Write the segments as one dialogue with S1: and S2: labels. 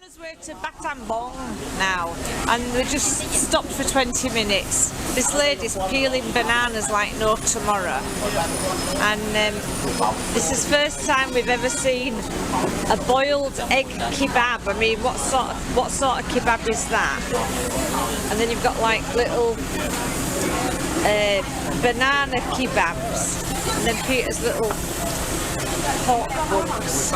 S1: us way to Battambang now, and we just stopped for 20 minutes. This lady's peeling bananas like no tomorrow, and this is the first time we've ever seen a boiled egg kebab. I mean, what sort of kebab is that? And then you've got like little banana kebabs, and then Peter's little pork buns.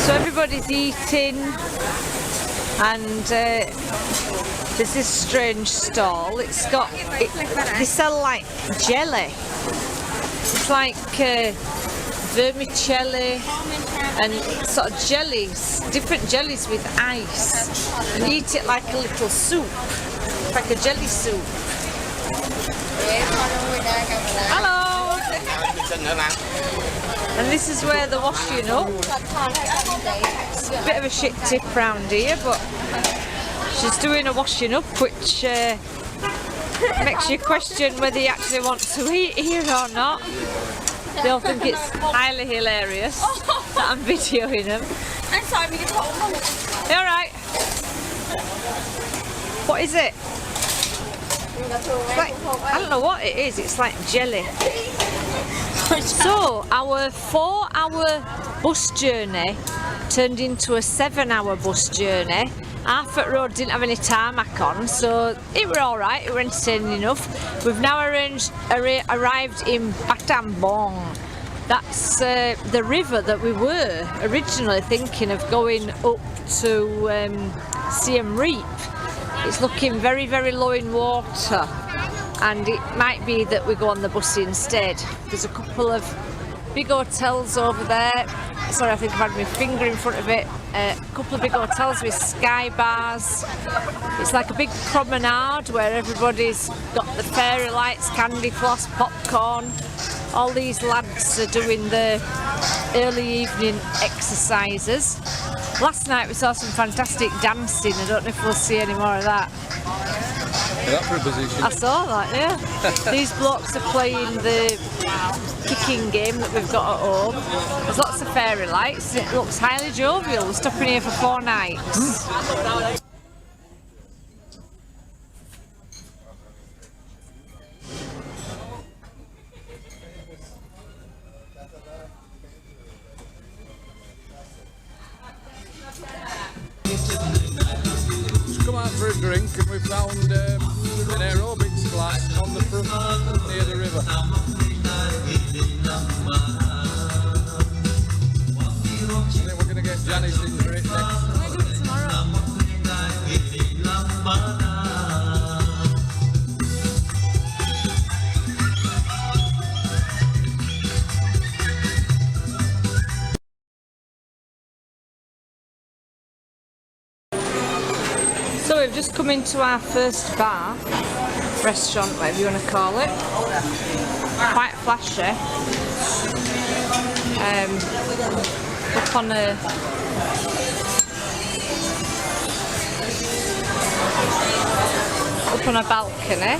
S1: So everybody's eating, and there's this strange stall. They sell like jelly. It's like vermicelli and sort of jellies, different jellies with ice, and you eat it like a little soup, like a jelly soup. Hello. And this is where they're washing up. It's a bit of a shit tip round here, but she's doing a washing up, which makes you question whether you actually want to eat here or not. They all think it's highly hilarious that I'm videoing them.
S2: I'm sorry, you
S1: You alright? What is it? It's like, I don't know what it is, it's like jelly. So our 4-hour bus journey turned into a 7-hour bus journey. Harford Road didn't have any tarmac on, so it were alright, it were entertaining enough. We've now arrived in Battambang. That's the river that we were originally thinking of going up to Siem Reap. It's looking very, very low in water, and it might be that we go on the bus instead. There's a couple of big hotels over there. Sorry, I think I've had my finger in front of it. A couple of big hotels with sky bars. It's like a big promenade where everybody's got the fairy lights, candy floss, popcorn. All these lads are doing the early evening exercises. Last night we saw some fantastic dancing. I don't know if we'll see any more of that.
S3: That for a position.
S1: I saw that, yeah. These blokes are playing the kicking game that we've got at home. There's lots of fairy lights. It looks highly jovial. We're stopping here for 4 nights.
S3: Come out for a drink, and we found an aerobics class on the front near the river. I think we're going to get Janice in for it next.
S2: I'm going to do it tomorrow.
S1: So we've just come into our first bar, restaurant, whatever you want to call it. Quite flashy. Up on a balcony.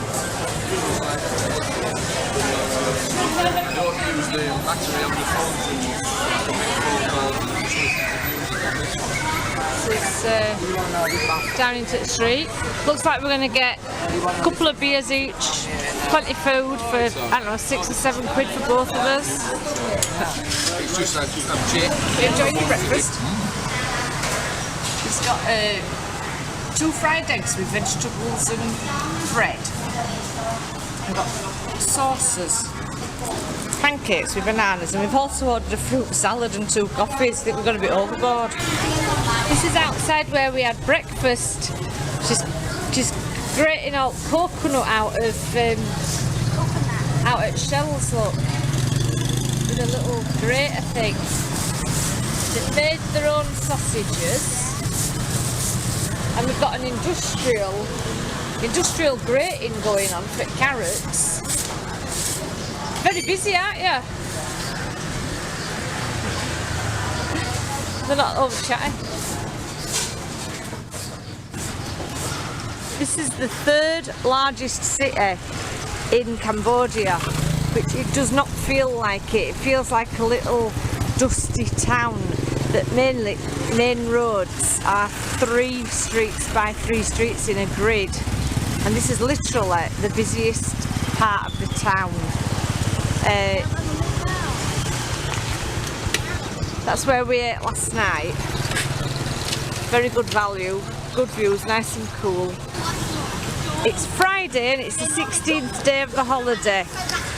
S3: Don't use the battery on the phone
S1: It's down into the street. Looks like we're going to get a couple of beers each, plenty of food for, I don't know, 6 or 7 quid for both of us.
S3: It's just cheap.
S1: You enjoying your breakfast? It's got 2 fried eggs with vegetables and bread. We've got sauces, pancakes with bananas, and we've also ordered a fruit salad and 2 coffees. I think we're going to be overboard. This is outside where we had breakfast. Just grating out coconut out of shells, look, with a little grater thing. They've made their own sausages, and we've got an industrial grating going on for carrots. Very busy, aren't you? They're not over chatty. This is the third largest city in Cambodia, which it does not feel like it. It feels like a little dusty town that main roads are 3 streets by 3 streets in a grid. And this is literally the busiest part of the town. That's where we ate last night. Very good value, good views, nice and cool. It's Friday and it's the 16th day of the holiday,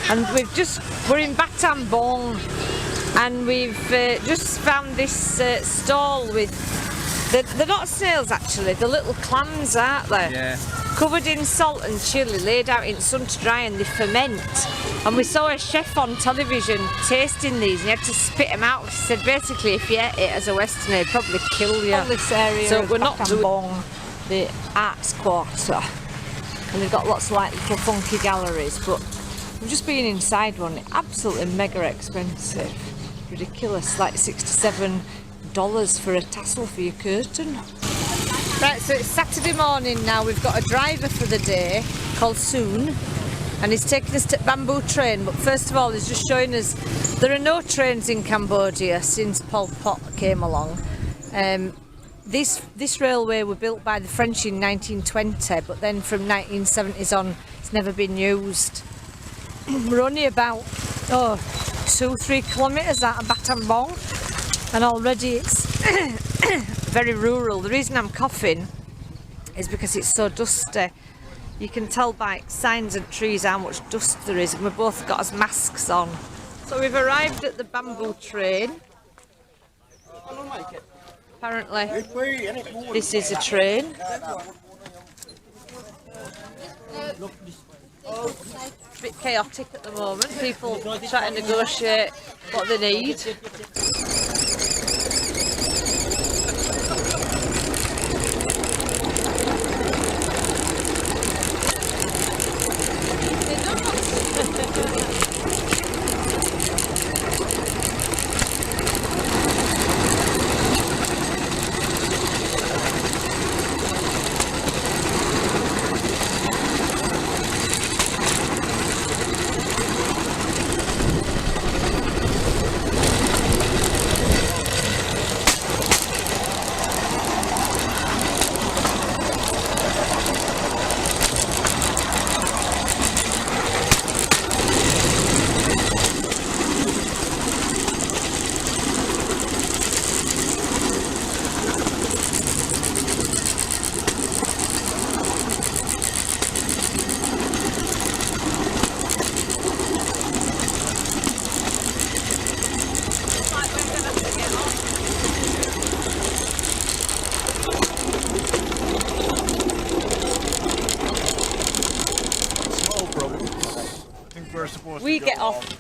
S1: and we're in Battambang, and we've just found this stall with they're not snails actually, they're little clams, aren't they?
S3: Yeah.
S1: Covered in salt and chilli, laid out in sun to dry, and they ferment. And we saw a chef on television tasting these, and he had to spit them out. He said basically if you ate it as a Westerner, it'd probably kill you.
S2: This area
S1: So
S2: of
S1: we're not doing
S2: Battambang.
S1: the arts quarter, and they've got lots of like little funky galleries, but we've just been inside one. Absolutely mega expensive, ridiculous, like $67 for a tassel for your curtain. Right, so it's Saturday morning now. We've got a driver for the day called Soon, and he's taking us to Bamboo Train. But first of all, he's just showing us there are no trains in Cambodia since Pol Pot came along. This railway was built by the French in 1920, but then from 1970s on, it's never been used. We're only about 2-3 kilometres out of Battambang, and already it's very rural. The reason I'm coughing is because it's so dusty. You can tell by signs and trees how much dust there is, and we've both got our masks on. So we've arrived at the Bamboo Train. Apparently this is a train. It's a bit chaotic at the moment. People trying to negotiate what they need.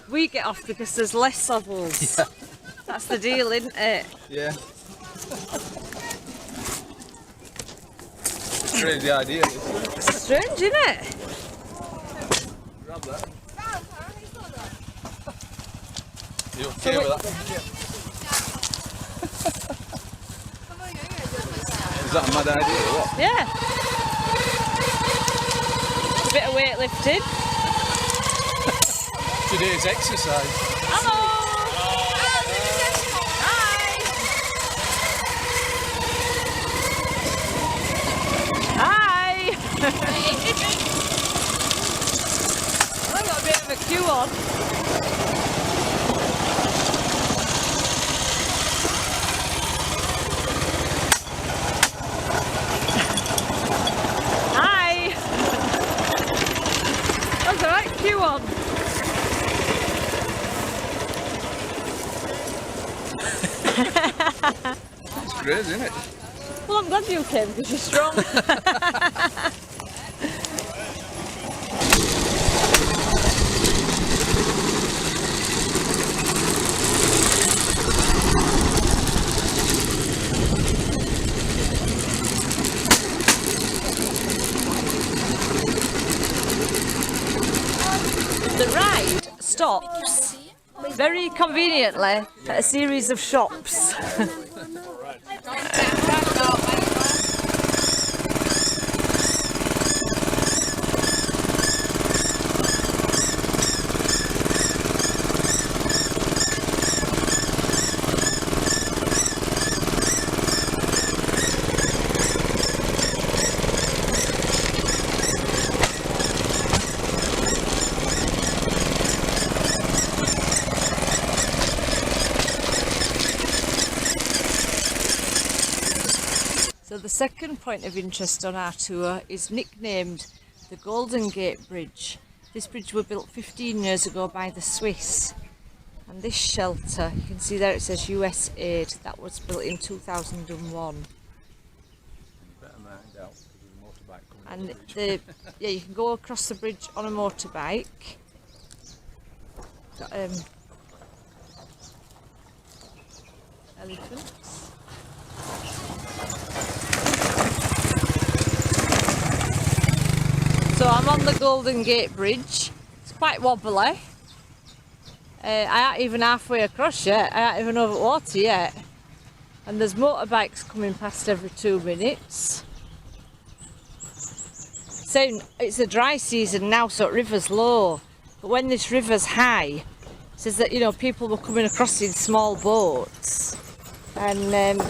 S1: We get off because there's less of us. Yeah. That's the deal, isn't it?
S3: Yeah. Strange idea.
S1: It's strange, isn't it?
S3: Grab that. You okay with that? Is that a mad idea or what?
S1: Yeah. A bit of weightlifting.
S3: Today's exercise.
S1: Hello! Hi! I've got a bit of a queue on. Hi! That's alright, queue on.
S3: It's crazy, isn't it?
S1: Well, I'm glad you came because you're strong. The ride stops very conveniently at a series of shops. the second point of interest on our tour is nicknamed the Golden Gate Bridge. This bridge was built 15 years ago by the Swiss. And this shelter, you can see there it says US aid, that was built in 2001. And yeah, you can go across the bridge on a motorbike. Got elephants. So I'm on the Golden Gate Bridge. It's quite wobbly. I ain't even halfway across yet. I ain't even over water yet. And there's motorbikes coming past every 2 minutes. So it's a dry season now, so the river's low. But when this river's high, it says that, you know, people were coming across in small boats. And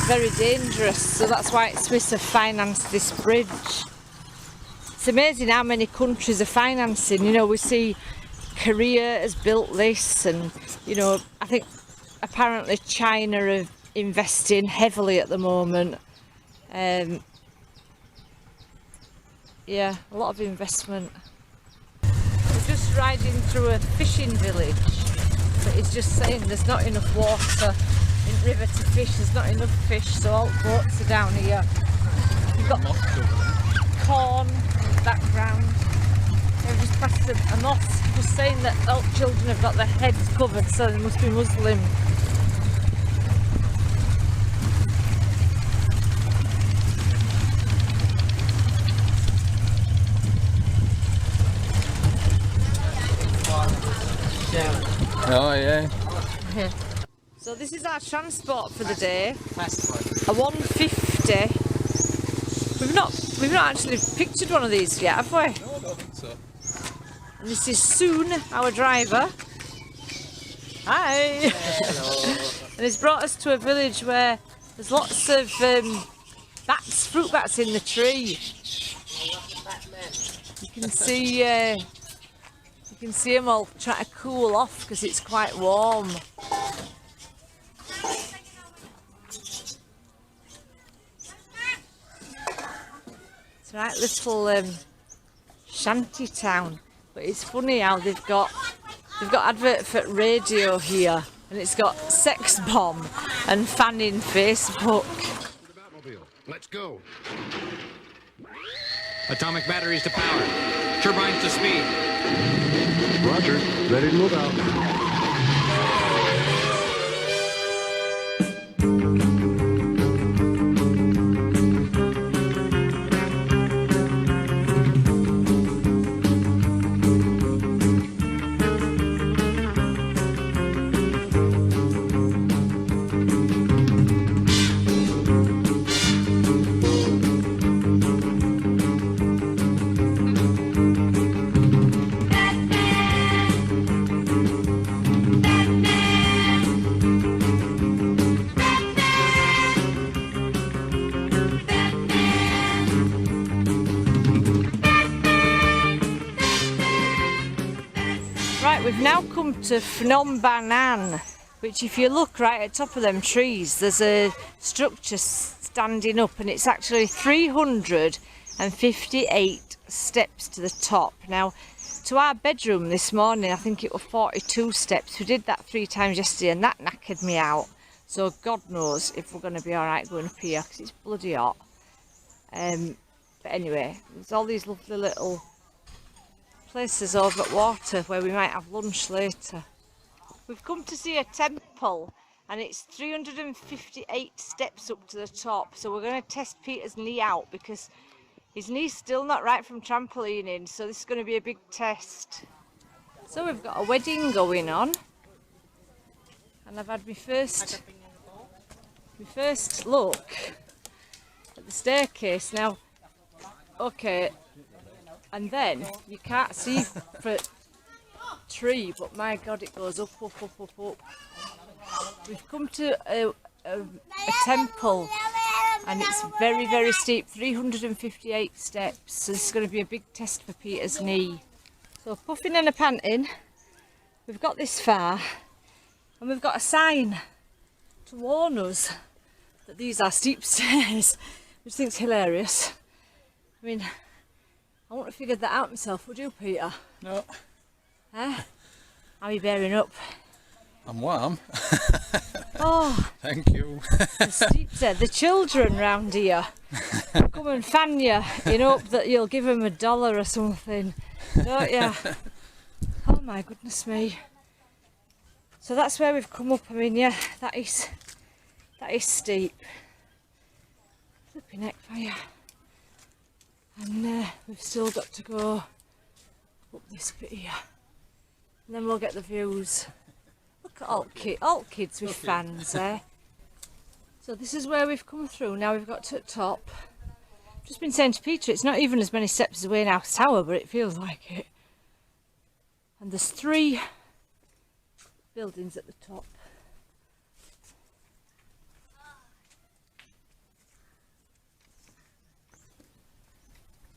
S1: very dangerous. So that's why Swiss have financed this bridge. It's amazing how many countries are financing. You know, we see Korea has built this, and you know, I think apparently China are investing heavily at the moment. Yeah, a lot of investment. We're just riding through a fishing village, but it's just saying there's not enough water in the river to fish. There's not enough fish, so all boats are down here. You've got corn in the background. They've just passed a mosque, just saying that all children have got their heads covered, so they must be Muslim.
S3: Oh yeah.
S1: So this is our transport for the day. A 150. We've not actually pictured one of these yet, have we?
S3: No, I don't think so.
S1: And this is Soon, our driver. Hi!
S4: Hello.
S1: And he's brought us to a village where there's lots of bats, fruit bats in the tree. You can see them all trying to cool off because it's quite warm. It's a right little shanty town, but it's funny how they've got advert for radio here, and it's got sex bomb and fanning Facebook.
S5: The Batmobile. Let's go. Atomic batteries to power. Turbines to speed.
S4: Roger. Ready to move out.
S1: Right, we've now come to Phnom Banan, which if you look right at the top of them trees, there's a structure standing up, and it's actually 358 steps to the top. Now, to our bedroom this morning, I think it was 42 steps. We did that 3 times yesterday, and that knackered me out. So God knows if we're going to be all right going up here, because it's bloody hot. But anyway, there's all these lovely little places over at water where we might have lunch later. We've come to see a temple, and it's 358 steps up to the top, so we're going to test Peter's knee out because his knee's still not right from trampolining, so this is going to be a big test. So we've got a wedding going on, and I've had my first look at the staircase. Now, okay, and then you can't see for tree, but my God, it goes up, up, up, up, up. We've come to a temple, and it's very, very steep, 358 steps, so this is going to be a big test for Peter's knee. So puffing and a panting, we've got this far, and we've got a sign to warn us that these are steep stairs, which I think's hilarious. I mean, I wouldn't have figured that out myself, would you, Peter?
S3: No,
S1: How are you bearing up?
S3: I'm warm.
S1: Oh,
S3: Thank you.
S1: the steep stairs. The children round here come and fan you in hope that you'll give them $1 or something, don't you? Oh my goodness me. So that's where we've come up. I mean, yeah, that is steep. Flipping neck fire. And we've still got to go up this bit here. And then we'll get the views. Look at all kids with fans there. So this is where we've come through. Now we've got to the top. Just been saying to Peter, it's not even as many steps away now tower, but it feels like it. And there's 3 buildings at the top.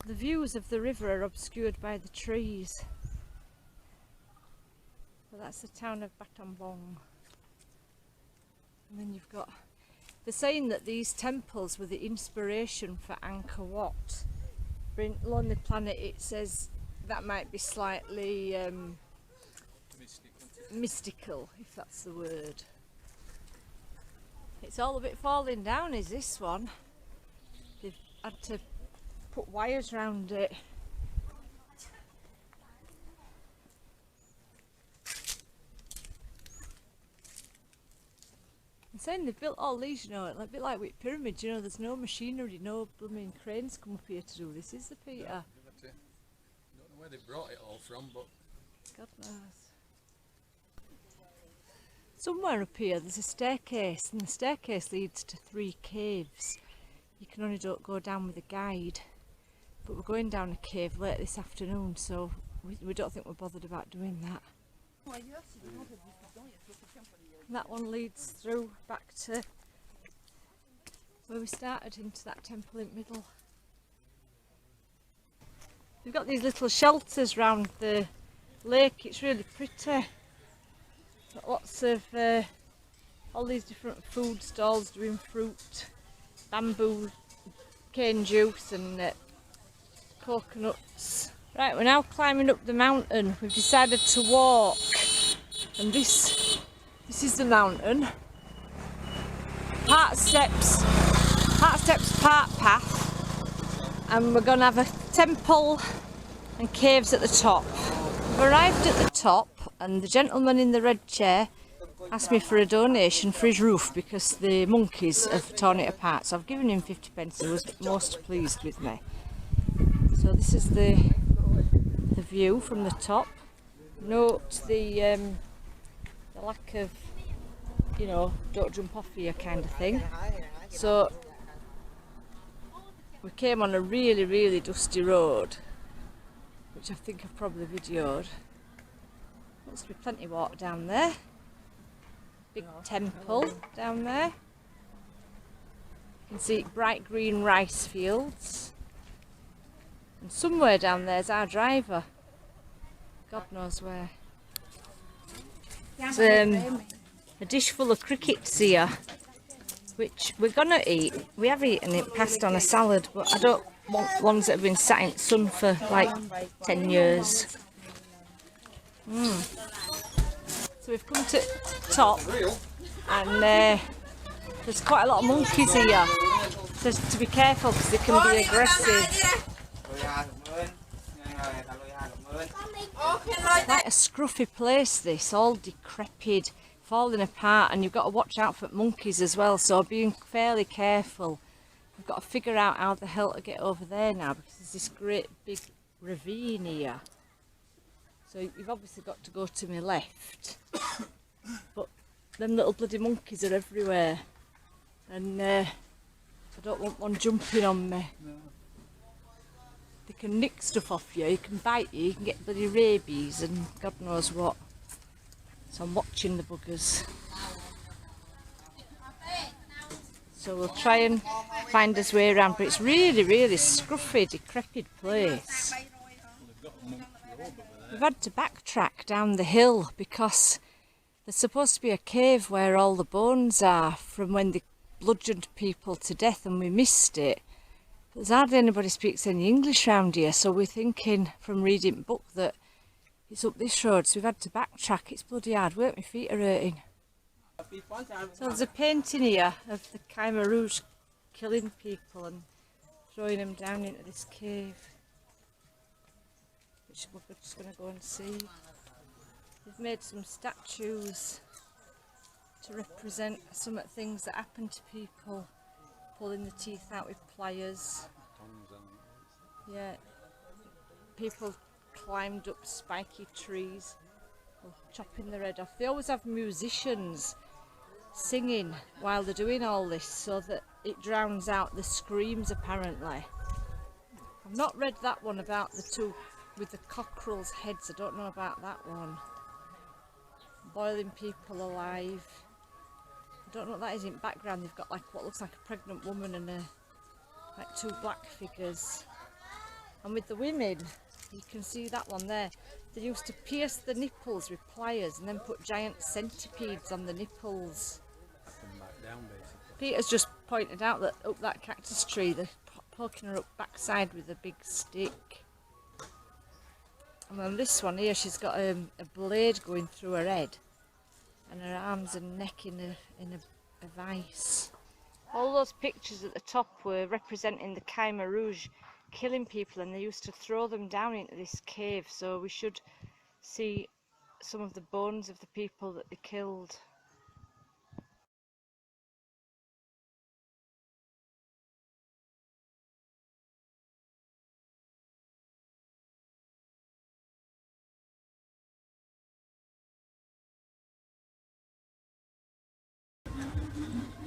S1: The views of the river are obscured by the trees. So that's the town of Battambang. And then you've got, they're saying that these temples were the inspiration for Angkor Wat. But in Lonely Planet it says that might be slightly mystical, if that's the word. It's all a bit falling down, is this one? They've had to put wires around it. I'm saying they've built all these, you know, a bit like with pyramids, you know, there's no machinery, no blooming cranes come up here to do this, is there, Peter?
S3: I don't know where they brought it all from, but
S1: God knows. Somewhere up here there's a staircase, and the staircase leads to 3 caves. You can only go down with a guide, but we're going down a cave late this afternoon, so we don't think we're bothered about doing that. And that one leads through back to where we started, into that temple in the middle. We've got these little shelters round the lake, it's really pretty. Got lots of all these different food stalls doing fruit, bamboo, cane juice and coconuts. Right, we're now climbing up the mountain. We've decided to walk, and this is the mountain. Part steps, part path, and we're going to have a temple and caves at the top. We've arrived at the top, and the gentleman in the red chair asked me for a donation for his roof because the monkeys have torn it apart. So I've given him 50p. He was most pleased with me. So this is the view from the top. Note the lack of, you know, don't jump off here kind of thing. So we came on a really, really dusty road, which I think I've probably videoed. Must be plenty of water down there. Big temple down there. You can see bright green rice fields. And somewhere down there's our driver. God knows where. There's a dish full of crickets here, which we're gonna eat. We have eaten it, passed on a salad, but I don't want ones that have been sat in the sun for like 10 years. So we've come to top, and there's quite a lot of monkeys here, so to be careful because they can be aggressive. Quite a scruffy place this, all decrepit, falling apart, and you've got to watch out for monkeys as well, so being fairly careful. We've got to figure out how the hell to get over there now because there's this great big ravine here. So you've obviously got to go to my left, but them little bloody monkeys are everywhere, and I don't want one jumping on me. No. They can nick stuff off you, you can bite you, you can get bloody rabies and God knows what. So I'm watching the buggers. So we'll try and find us way around, but it's really, really scruffy, decrepit place. We've had to backtrack down the hill because there's supposed to be a cave where all the bones are from when they bludgeoned people to death and we missed it. There's hardly anybody speaks any English around here, so we're thinking from reading the book that it's up this road, so we've had to backtrack. It's bloody hard work, my feet are hurting. So there's a painting here of the Khmer Rouge killing people and throwing them down into this cave, which we're just going to go and see. They've made some statues to represent some of the things that happen to people, pulling the teeth out with pliers. Yeah, people climbed up spiky trees, or chopping their head off. They always have musicians singing while they're doing all this so that it drowns out the screams apparently. I've not read that one about the two with the cockerels' heads, I don't know about that one. Boiling people alive. I don't know what that is in background. They've got like what looks like a pregnant woman and like two black figures. And with the women, you can see that one there. They used to pierce the nipples with pliers and then put giant centipedes on the nipples. Peter's just pointed out that up that cactus tree, they're poking her up backside with a big stick. And on this one here, she's got a blade going through her head, and her arms and neck in a vice. All those pictures at the top were representing the Khmer Rouge killing people, and they used to throw them down into this cave, so we should see some of the bones of the people that they killed.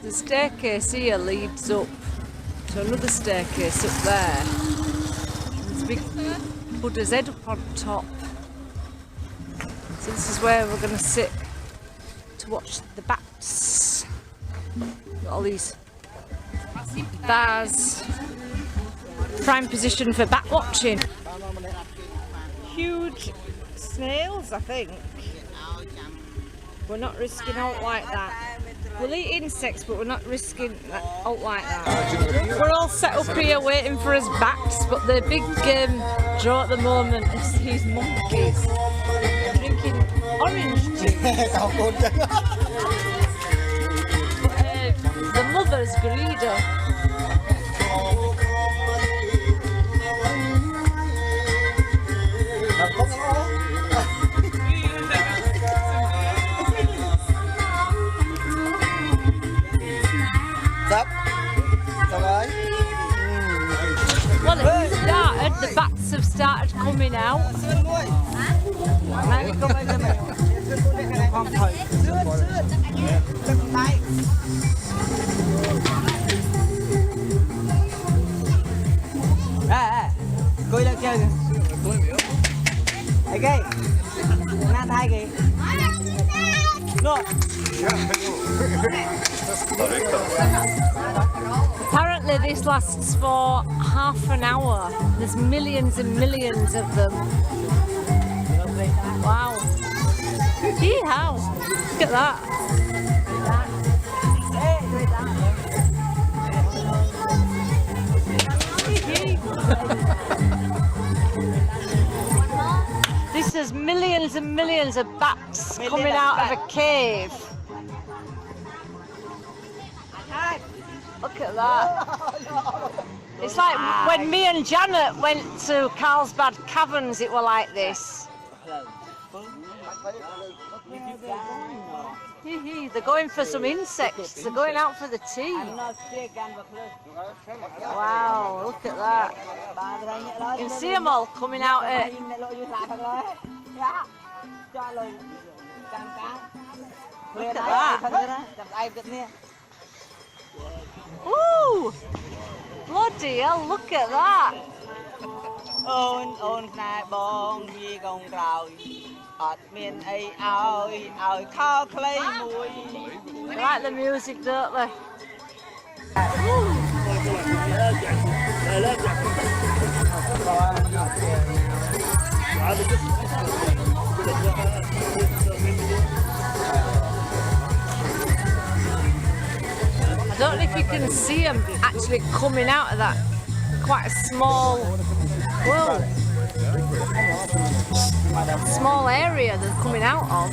S1: The staircase here leads up to another staircase up there. There's a big Buddha's head up on top. So this is where we're going to sit to watch the bats. Got all these bars. Prime position for bat watching. Huge snails, I think. We're not risking out like that. We'll eat insects, but we're not risking out like that. We're all set up here waiting for us bats, but the big draw at the moment is these monkeys drinking orange juice. The mother's greedy. Well, it started, the bats have started coming out.
S6: Coi lên chơi kìa. Thấy kì. Nga thay kì. Look.
S1: Apparently this lasts for half an hour. There's millions and millions of them. Wow. Yee-haw. Look at that. This is millions and millions of bats coming out of a cave. Look at that. It's like when me and Janet went to Carlsbad Caverns, it were like this. They're going for some insects. They're going out for the tea. Wow, look at that. You can see them all coming out at... Look at that. Ooh! Bloody hell, look at that! They like the music, don't they? I don't know if can see them actually coming out of that quite a small, well, small area they're coming out of.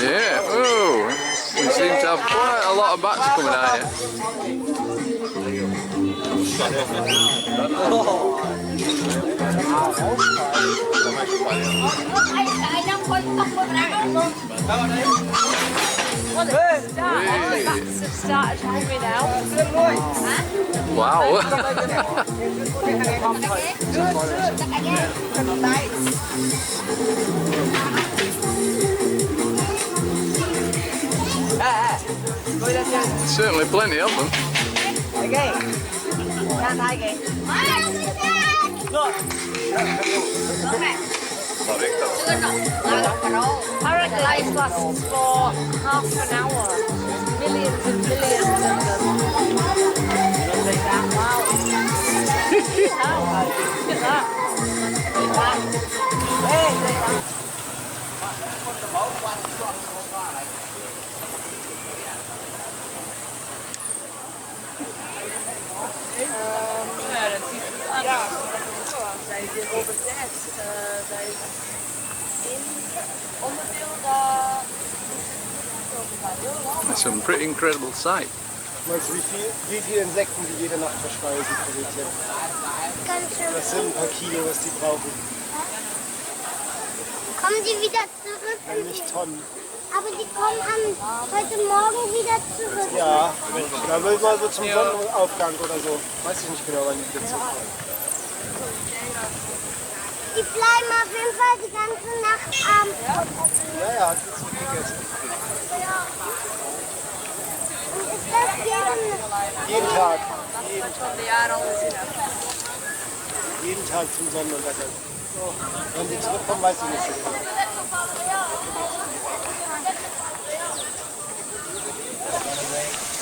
S3: Yeah, oh, we seem to have quite a lot of bats coming out here.
S1: Well, the bats have started coming out.
S3: Wow. Certainly plenty of them.
S6: Okay. Can't hide it. Look.
S1: I reckon life lasts for half an hour. Millions and millions of them. Wow. Look at that.
S6: Hey.
S3: That's some pretty incredible sight.
S7: Meinst du, wie viele Insekten die jede Nacht verspeisen? Das sind ein paar Kilo, was die brauchen.
S8: Kommen die wieder zurück?
S7: Nicht Tonnen.
S8: Aber die kommen heute Morgen wieder zurück.
S7: Ja, da will mal so zum Sonnenaufgang oder so. Weiß ich nicht genau, wann die wieder zurückkommen.
S8: Die bleiben auf jeden Fall die ganze Nacht am.
S7: Ja, hat es gegessen.
S8: Und ist das
S7: Jeden Tag. Jeden Tag zum Sonnenuntergang. Wenn die zurückkommen, weiß ich nicht.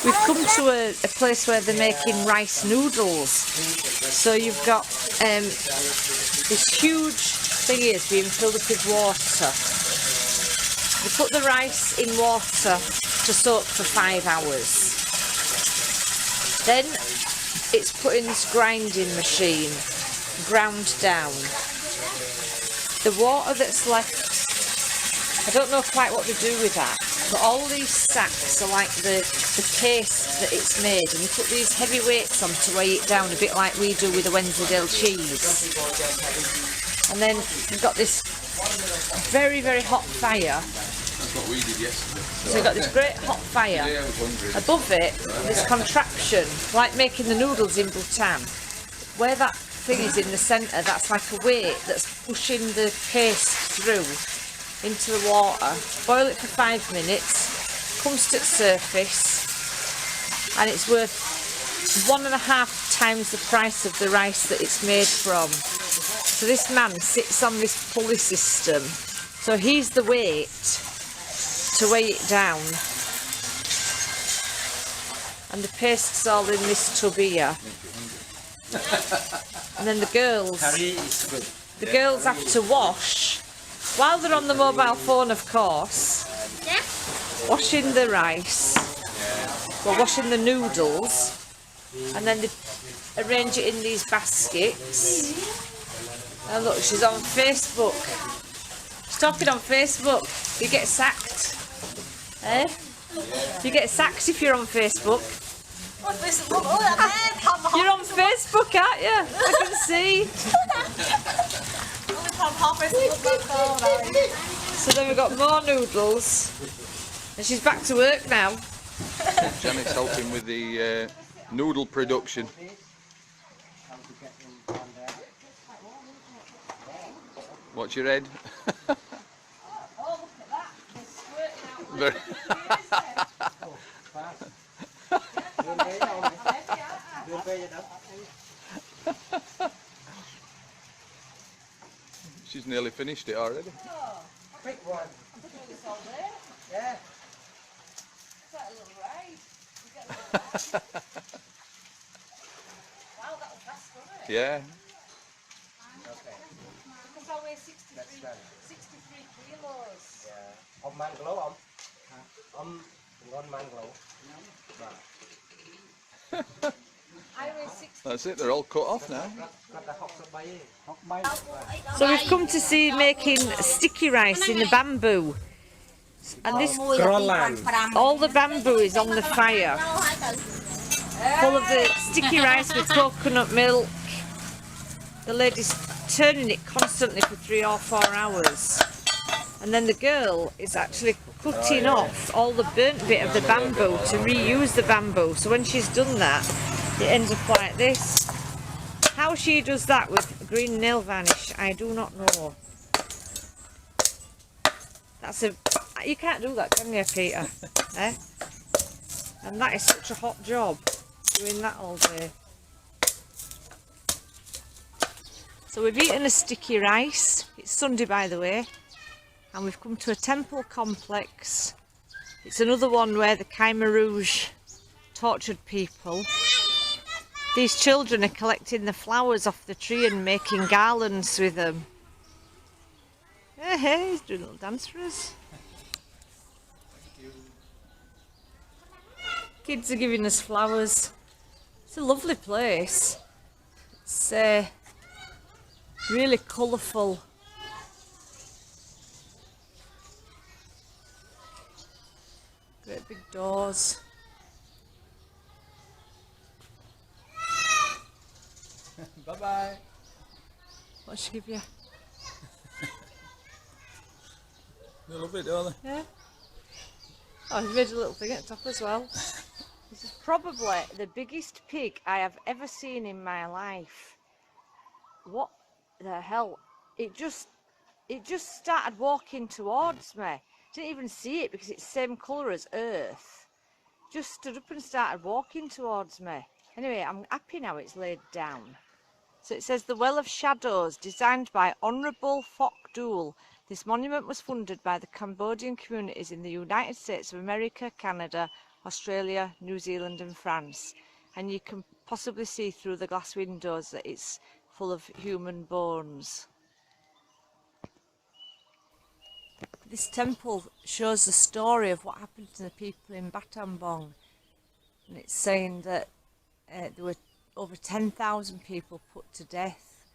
S1: We've come to a place where they're making rice noodles. So you've got this huge thing here being filled up with water. They put the rice in water to soak for 5 hours. Then it's put in this grinding machine, ground down. The water that's left, I don't know quite what they do with that, but all these sacks are like the paste that it's made, and you put these heavy weights on to weigh it down, a bit like we do with the Wensleydale cheese. And then you've got this very, very hot fire.
S3: That's what we did yesterday.
S1: So you've got this great hot fire. Above it, this contraption, like making the noodles in Bhutan. Where that thing is in the centre, that's like a weight that's pushing the paste through into the water. Boil it for 5 minutes, comes to the surface, and it's worth 1.5 times the price of the rice that it's made from. So this man sits on this pulley system, so he's the weight to weigh it down, and the paste's all in this tub here. And then the girls have to wash while they're on the mobile phone, of course, washing the rice, well, washing the noodles, and then they arrange it in these baskets. And look, she's on Facebook. She's talking on Facebook. You get sacked, eh? You get sacked if you're on Facebook. You're on Facebook, aren't you? I can see. So then we've got more noodles, and she's back to work now.
S3: Janet's helping with the noodle production. What's your head?
S1: Oh, look at that. They're squirting out.
S3: She's nearly finished it already.
S7: Quick one. Yeah.
S1: It's like a little ride. Wow, that was fast, wasn't it?
S3: Yeah.
S1: Look how we weigh 63 kilos.
S7: Yeah. Ông mang glow không? Ông ngon mang glow.
S1: I weigh 60.
S3: That's it, they're all cut off now.
S1: So we've come to see making sticky rice in the bamboo. And this, all the bamboo is on the fire. Full of the sticky rice with coconut milk. The lady's turning it constantly for 3 or 4 hours. And then the girl is actually cutting off all the burnt bit of the bamboo to reuse the bamboo. So when she's done that, it ends up like this. How she does that with green nail varnish, I do not know. You can't do that, can you, Peter? Eh? And that is such a hot job, doing that all day. So we've eaten a sticky rice. It's Sunday, by the way, and we've come to a temple complex. It's another one where the Khmer Rouge tortured people. These children are collecting the flowers off the tree and making garlands with them. Hey, he's doing a little dance for us. Kids are giving us flowers. It's a lovely place. It's really colourful. Great big doors.
S3: Bye-bye.
S1: What should I give you?
S3: They love it, don't they?
S1: Yeah. Oh, he's made a little thing at the top as well. This is probably the biggest pig I have ever seen in my life. What the hell? It just started walking towards me. Didn't even see it because it's the same colour as earth. Just stood up and started walking towards me. Anyway, I'm happy now it's laid down. So it says the Well of Shadows, designed by Honourable Phok Dool. This monument was funded by the Cambodian communities in the United States of America, Canada, Australia, New Zealand and France. And you can possibly see through the glass windows that it's full of human bones. This temple shows the story of what happened to the people in Battambang. And it's saying that there were over 10,000 people put to death,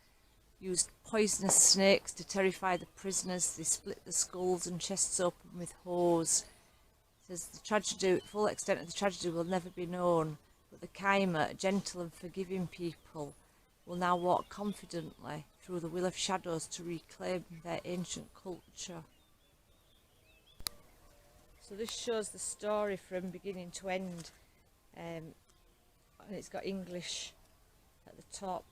S1: used poisonous snakes to terrify the prisoners. They split the skulls and chests open with hoes. It says the tragedy, full extent of the tragedy will never be known, but the Khmer, gentle and forgiving people, will now walk confidently through the Wheel of Shadows to reclaim their ancient culture. So this shows the story from beginning to end, and it's got English at the top.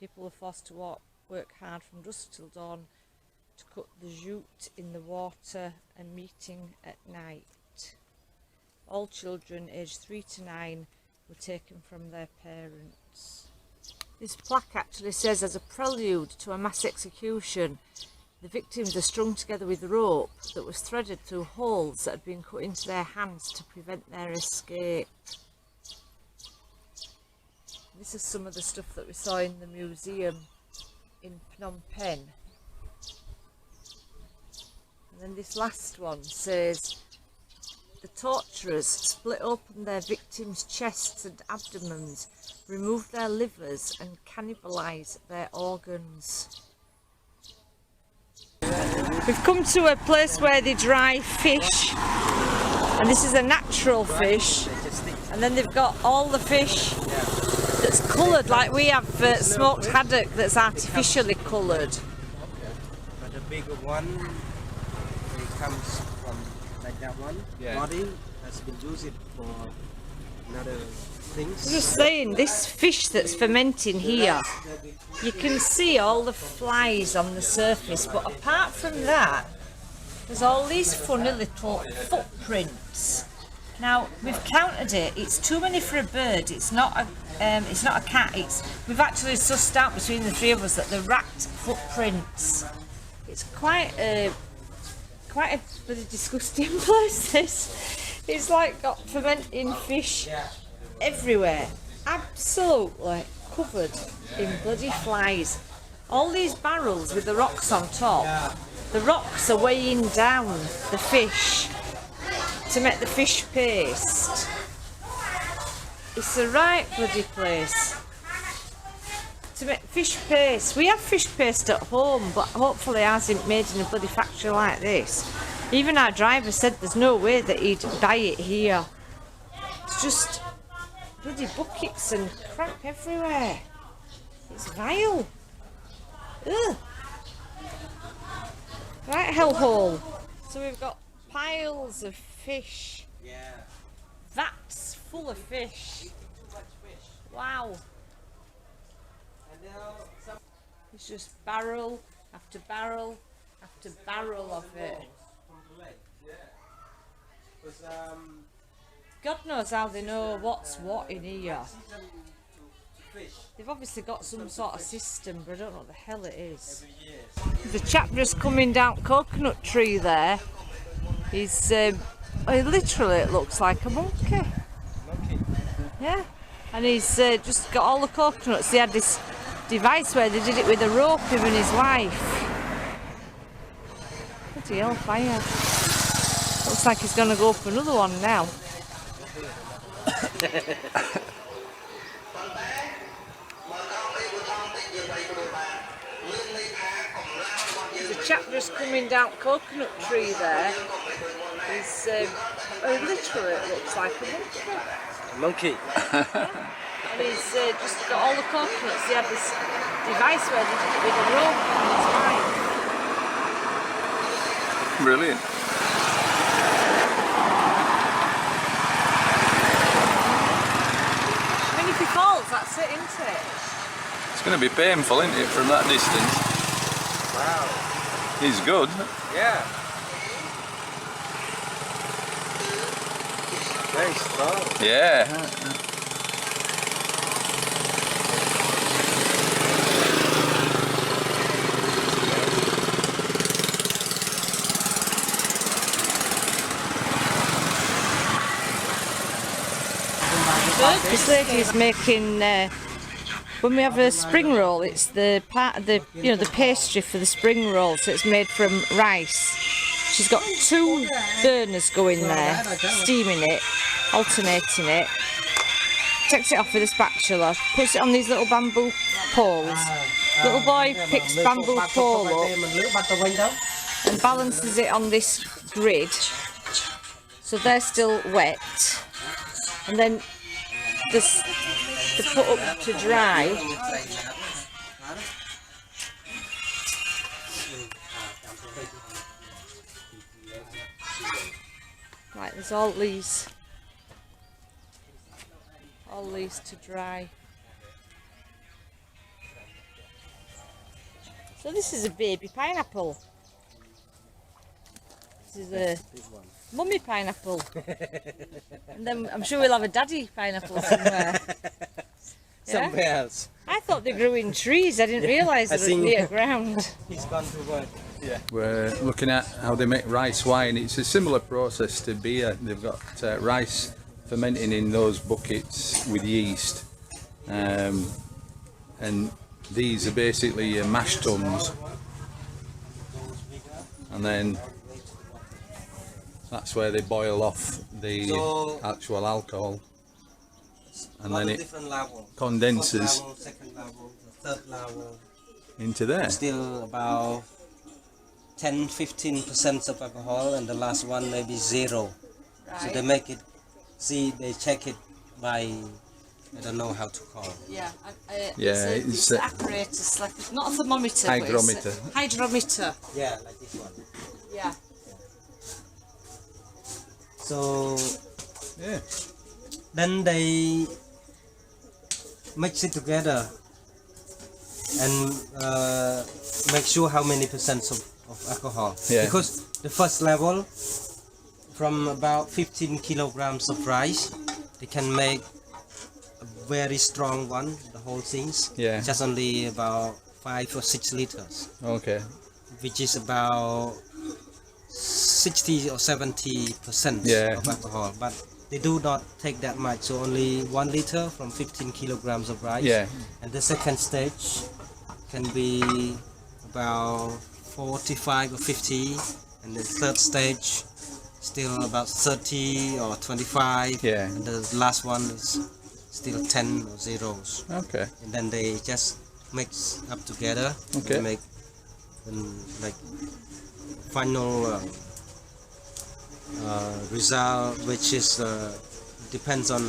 S1: People were forced to work hard from dusk till dawn to cut the jute in the water and meeting at night. All children aged 3 to 9 were taken from their parents. This plaque actually says, as a prelude to a mass execution, the victims are strung together with rope that was threaded through holes that had been cut into their hands to prevent their escape. This is some of the stuff that we saw in the museum in Phnom Penh. And then this last one says, the torturers split open their victims' chests and abdomens, removed their livers and cannibalised their organs. We've come to a place where they dry fish, and this is a natural fish, and then they've got all the fish that's coloured, like we have smoked haddock that's artificially coloured.
S7: But the bigger one, it comes from like that one.
S3: Yeah.
S7: Body has been used for another things.
S1: I'm just saying, this fish that's fermenting here, you can see all the flies on the surface, but apart from that, there's all these funny little footprints. Now we've counted it. It's too many for a bird. It's not a cat. We've actually sussed out between the three of us that they're rat footprints. It's quite a bloody disgusting place. This. It's like got fermenting fish everywhere. Absolutely covered in bloody flies. all these barrels with the rocks on top, the rocks are weighing down the fish to make the fish paste. It's the right bloody place to make fish paste. We have fish paste at home, but hopefully ours isn't made in a bloody factory like this. Even our driver said there's no way that he'd buy it here. It's just bloody buckets and crap everywhere. It's vile. Ugh. Right, hellhole. So we've got piles of fish. Vats full of fish. Wow. It's just barrel after barrel after barrel of it. God knows how they know what's what in here. They've obviously got some sort of system, but I don't know what the hell it is. The chap just coming down coconut tree there. He's he literally looks like a monkey. Yeah, and he's just got all the coconuts. He had this device where they did it with a rope, him and his wife. Bloody hell, fire. Looks like he's going to go for another one now. There's a chap just coming down coconut tree there. He's literally looks like a monkey. And he's just got all the coconuts. He had this device where they did it with a rope on his wife.
S3: Brilliant.
S1: I mean, if he falls, that's it, isn't it?
S3: It's going to be painful, isn't it, from that distance?
S7: Wow.
S3: He's good.
S7: Yeah. Very strong.
S3: Yeah.
S1: This lady is making, when we have a spring roll, it's the part of the, you know, the pastry for the spring roll, so it's made from rice. She's got 2 burners going there, steaming it, alternating it, takes it off with a spatula, puts it on these little bamboo poles. Little boy picks bamboo pole up and balances it on this grid, so they're still wet, and then to put up to dry. Right, there's all these to dry. So this is a baby pineapple. This is a mummy pineapple. And then I'm sure we'll have a daddy pineapple somewhere.
S7: Somewhere else.
S1: I thought they grew in trees. I didn't realise they were near ground.
S7: He's gone to work. Yeah.
S3: We're looking at how they make rice wine. It's a similar process to beer. They've got rice fermenting in those buckets with yeast, and these are basically mash tuns, and then that's where they boil off the actual alcohol, and then it condenses
S9: first level, second level, the third level
S3: into there.
S9: Still about 10-15% of alcohol, and the last one maybe 0.
S1: Right.
S9: So they make it, they check it by, I don't know how to call it.
S1: Yeah,
S3: it's
S1: an apparatus, like not a thermometer,
S3: hygrometer.
S1: But it's a hydrometer.
S9: Yeah, like this one.
S1: Yeah.
S9: So
S3: Yeah.
S9: then they mix it together and make sure how many percent of alcohol.
S3: Yeah.
S9: Because the first level, from about 15 kilograms of rice, they can make a very strong one, the whole things.
S3: Yeah.
S9: Just only about 5 or 6 liters,
S3: Okay.
S9: which is about 60 or 70%
S3: Yeah.
S9: of alcohol. But they do not take that much, so only 1 liter from 15 kilograms of rice.
S3: Yeah.
S9: And the second stage, can be about 45 or 50, and the third stage still about 30 or 25.
S3: Yeah.
S9: And the last one is still 10 or zeros.
S3: Okay.
S9: And then they just mix up together
S3: Okay.
S9: and make like final result, which is depends on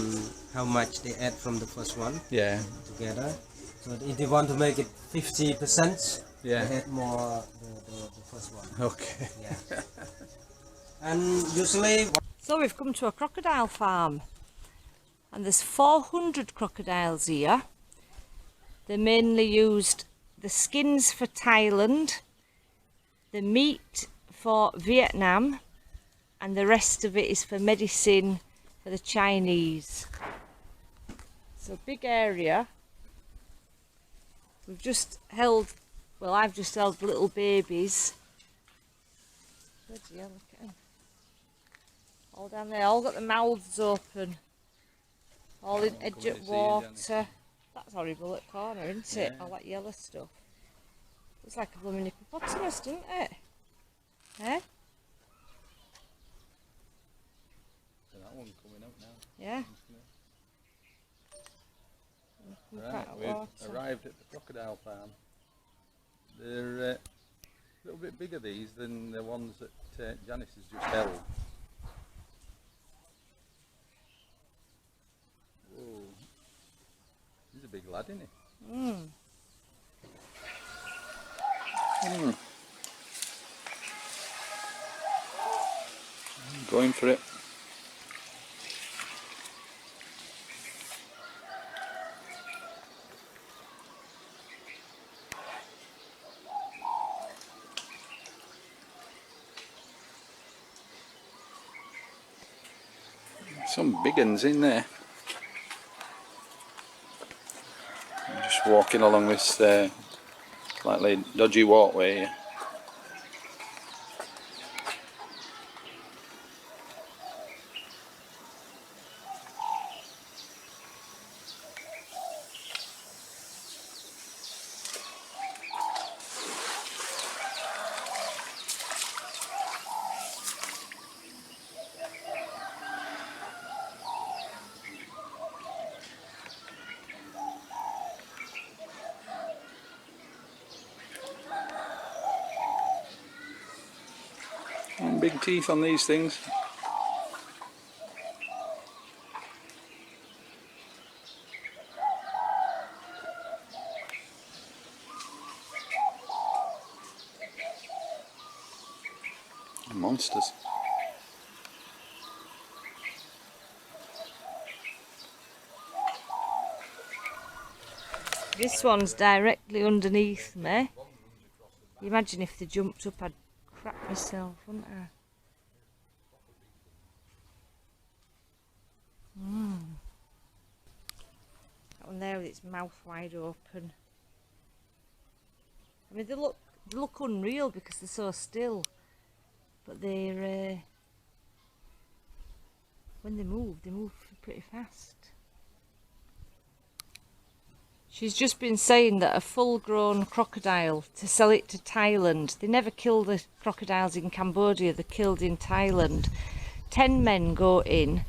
S9: how much they add from the first one
S3: Yeah.
S9: together. So if they want to make it 50%,
S3: Yeah.
S9: they add more the first one.
S3: Okay.
S9: Yeah. And usually,
S1: So we've come to a crocodile farm, and there's 400 crocodiles here. They mainly used the skins for Thailand, the meat for Vietnam, and the rest of it is for medicine for the Chinese. It's a big area. We've just held, well, I've just held little babies. Bloody hell, look at them. All down there, all got their mouths open. All in edge
S3: coming
S1: of
S3: to see you,
S1: water. That's horrible at corner, isn't it?
S3: Yeah.
S1: All that yellow stuff. Looks like a blooming hippopotamus, doesn't it? Eh?
S3: So that one coming up now.
S1: Yeah.
S3: Right, we've arrived at the crocodile farm. They're a little bit bigger these than the ones that Janice has just held. Whoa, he's a big lad, isn't he?
S1: Mm.
S3: Going for it. Some big uns in there. I'm just walking along this slightly dodgy walkway here. And big teeth on these things. Monsters.
S1: This one's directly underneath me. Imagine if they jumped up, I'd crap myself, wouldn't I? That one there with its mouth wide open. I mean, they look unreal because they're so still, but they're when they move pretty fast. She's just been saying that a full-grown crocodile, to sell it to Thailand, they never kill the crocodiles in Cambodia, they're killed in Thailand. 10 men go in,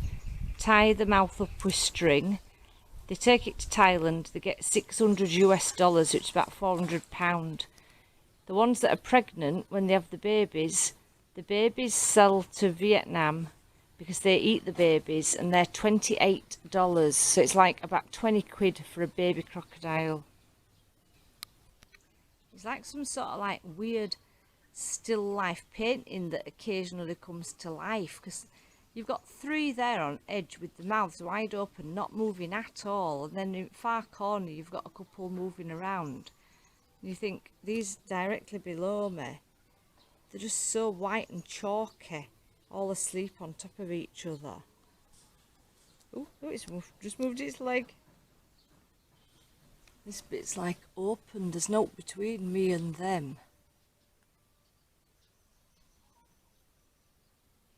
S1: tie the mouth up with string, they take it to Thailand, they get $600 US, which is about £400. The ones that are pregnant, when they have the babies sell to Vietnam because they eat the babies, and they're $28. So it's like about 20 quid for a baby crocodile. It's like some sort of like weird still life painting that occasionally comes to life, because you've got 3 there on edge with the mouths wide open, not moving at all, and then in the far corner you've got a couple moving around. And you think, these directly below me, they're just so white and chalky, all asleep on top of each other. Oh, it's just moved its leg. This bit's like open, there's no between me and them.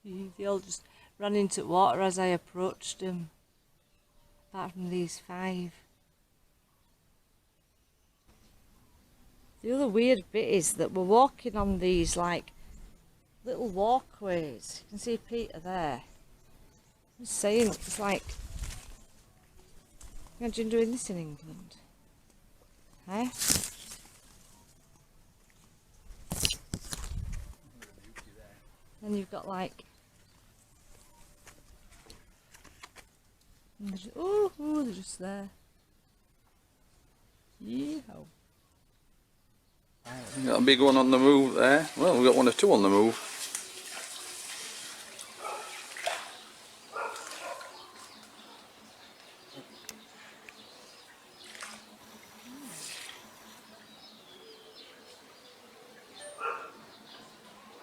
S1: They all just ran into water as I approached them, apart from these 5. The other weird bit is that we're walking on these like little walkways. You can see Peter there. I'm saying, it's like, imagine doing this in England. Eh? Then you've got like, oh, they're just there. Yeehaw.
S3: You got a big one on the move there. Well, we've got one or two on the move.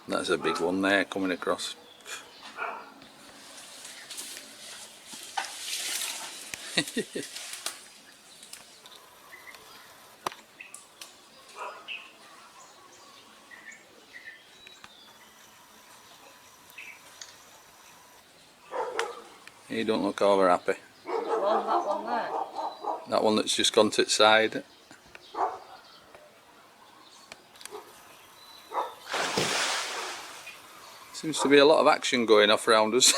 S3: That's a big one there coming across. You don't look over happy.
S1: Well, that one there.
S3: That one that's just gone to its side. Seems to be a lot of action going off around us.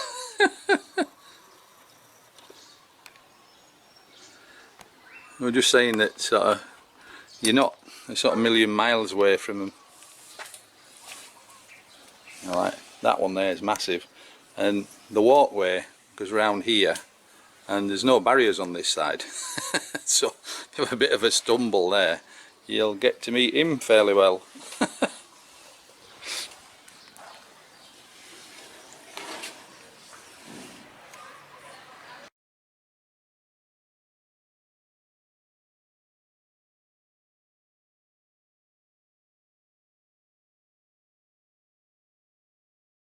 S3: We were just saying that you're not a sort of million miles away from them. Alright, that one there is massive, and the walkway goes round here, and there's no barriers on this side. So if you have a bit of a stumble there, you'll get to meet him fairly well.